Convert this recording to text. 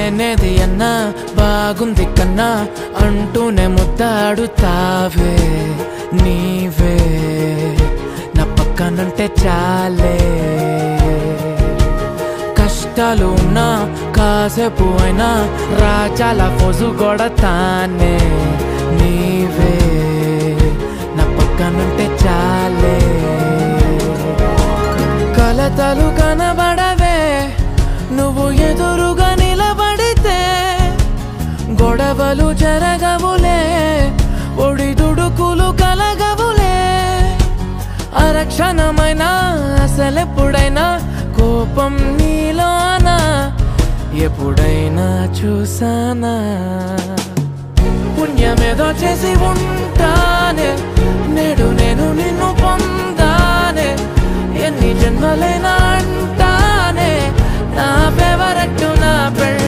లేనేది అన్నా బాగుంది కన్నా అంటూనే ముద్దాడుతావే నీవే నా పక్కనుంటే చాలే కష్టాలు ఉన్నా కాసేపు అయినా రాజాల ఫోజు కొడతానే నీవే నా పక్కనుంటే చాలే కలతలు కనబడవే నువ్వు ఎదురుగా నిలబడితే గొడవలు జరగవులే ఒడిదుడుకులు కలగవులే అరక్షణమైనా అసలెప్పుడైనా కోపం నీలోనా ఎప్పుడైనా చూసానా పుణ్యమేదో చేసి ఉంటానే నేడు నేను నిన్ను పొందానే ఎన్ని జన్మలైనా అంటానే నా ఫేవరెట్ నా